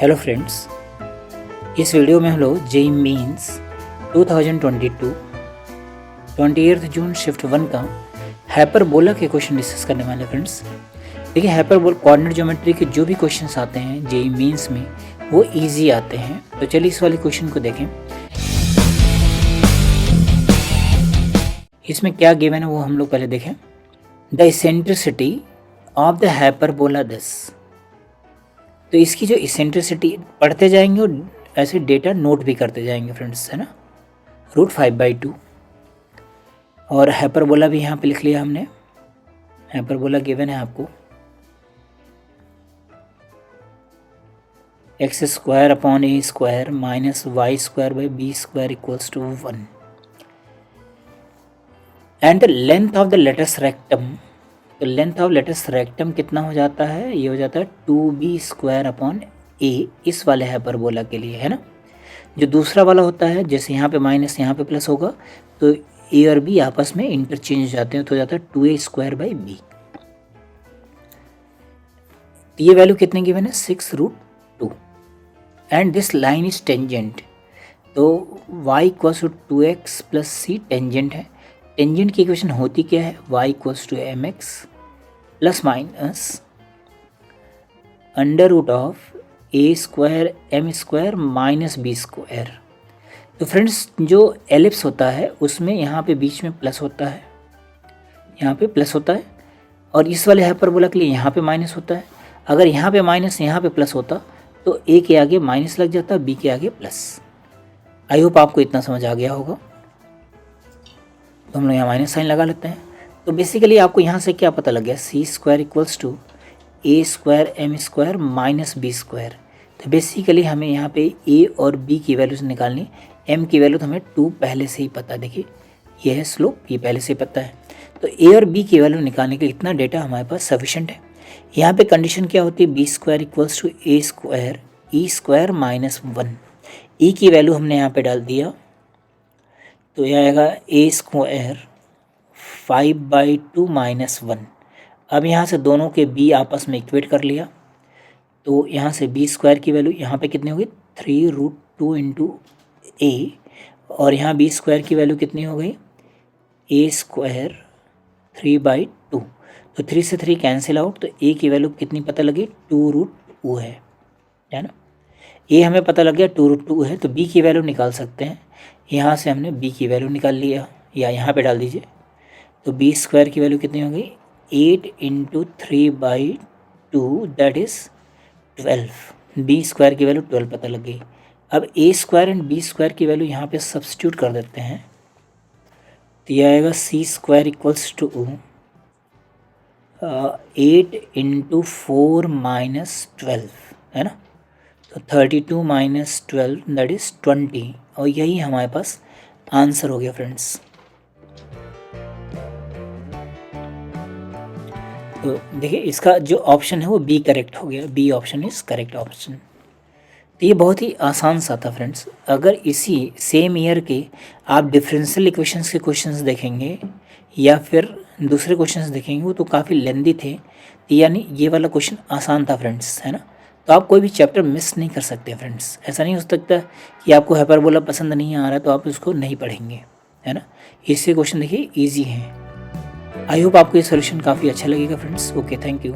Hello friends, इस video में हम लोग जेईई मेंस 2022 28 जून शिफ्ट 1 का हाइपरबोला के क्वेश्चन डिस्कस करने वाले हैं। फ्रेंड्स देखिए, हाइपरबोला कोऑर्डिनेट ज्योमेट्री के जो भी क्वेश्चंस आते हैं जेईई मेंस में वो इजी आते हैं। तो चलिए इस वाले क्वेश्चन को देखें। इसमें क्या गिवन है वो हम लोग पहले देखें। The eccentricity of the hyperbola this. तो इसकी जो इसेंट्रिसिटी पढ़ते जाएंगे और ऐसे डेटा नोट भी करते जाएंगे फ्रेंड्स, है ना। √5/2 और हाइपरबोला भी यहाँ पे लिख लिया हमने। हाइपरबोला गिवन है आपको x² - y² = b² and the length of the latus rectum. तो लेंथ ऑफ लेटस रेक्टम कितना हो जाता है? ये हो जाता है 2b² इस वाले हाइपरबोला के लिए, है ना। जो दूसरा वाला होता है, जैसे यहाँ पे माइनस यहाँ पे प्लस होगा तो a और b आपस में इंटरचेंज हो जाते हैं, तो हो जाता है 2a² ये वैल्यू कितने गिवन है? 6√2 and this line is tangent. तो y = 2x + c टेंजेंट है। टेंजेंट की इक्वेशन होती क्या है? y = mx ± √a² m² - b²। तो फ्रेंड्स जो एलिप्स होता है उसमें यहाँ पे बीच में प्लस होता है, यहाँ पे प्लस होता है, और इस वाले हाइपरबोला के लिए यहाँ पे माइनस होता है। अगर यहाँ पे माइनस यहाँ पे प्लस होता तो a के आगे माइनस लग जाता, b के आगे प्लस। आई होप आपको इतना समझ आ गया होगा। तो हम लोग यहाँ माइनस साइन लगा लेते हैं। तो बेसिकली आपको यहाँ से क्या पता लग गया? c² = a² m² - b²। तो बेसिकली हमें यहाँ पे a और b की वैल्यूज निकालनी। m की वैल्यू तो हमें 2 पहले से ही पता, देखिए ये है स्लोप, ये पहले से पता है। तो a और b की वैल्यू निकालने के लिए इतना डेटा हमारे पास सफिशेंट है। यहाँ पे कंडीशन क्या होती है? b² = a² e² - 1। e की वैल्यू हमने यहाँ पे डाल दिया, तो यह आएगा a² 5/2 - 1। अब यहाँ से दोनों के b आपस में इक्वेट कर लिया, तो यहाँ से b² की वैल्यू यहाँ पे कितनी होगी? 3√2 × a, और यहाँ b² की वैल्यू कितनी हो गई? a² 3/2। तो 3 से 3 कैंसिल आउट, तो a की वैल्यू कितनी पता लगी? 2√2 है ना। a हमें पता लग गया 2√2 है, तो b की वैल्यू निकाल सकते हैं। यहाँ से हमने b की वैल्यू निकाल लिया, या यहाँ पे डाल दीजिए। तो b² की वैल्यू कितनी हो गई? 8 × 3/2 दैट इज़ 12। b² की वैल्यू 12 पता लग गई। अब a² एंड b² की वैल्यू यहाँ पे सब्स्टिट्यूट कर देते हैं, तो यह आएगा c² = 8 × 4 - 12, है ना। तो 32 - 12 दैट इज़ 20, और यही हमारे पास आंसर हो गया फ्रेंड्स। तो देखिए इसका जो ऑप्शन है वो बी करेक्ट हो गया, B option is correct option. तो ये बहुत ही आसान सा था फ्रेंड्स। अगर इसी सेम ईयर के आप डिफरेंशियल इक्वेशंस के क्वेश्चंस देखेंगे या फिर दूसरे क्वेश्चंस देखेंगे वो तो काफ़ी लेंदी थे, तो यानी ये वाला क्वेश्चन आसान था फ्रेंड्स, है ना। तो आप कोई भी चैप्टर मिस नहीं कर सकते फ्रेंड्स। ऐसा नहीं हो सकता कि आपको हाइपरबोला पसंद नहीं आ रहा तो आप उसको नहीं पढ़ेंगे, है ना। इससे क्वेश्चन देखिए ईजी हैं। आई होप आपको ये सोल्यूशन काफ़ी अच्छा लगेगा फ्रेंड्स। Okay, thank you.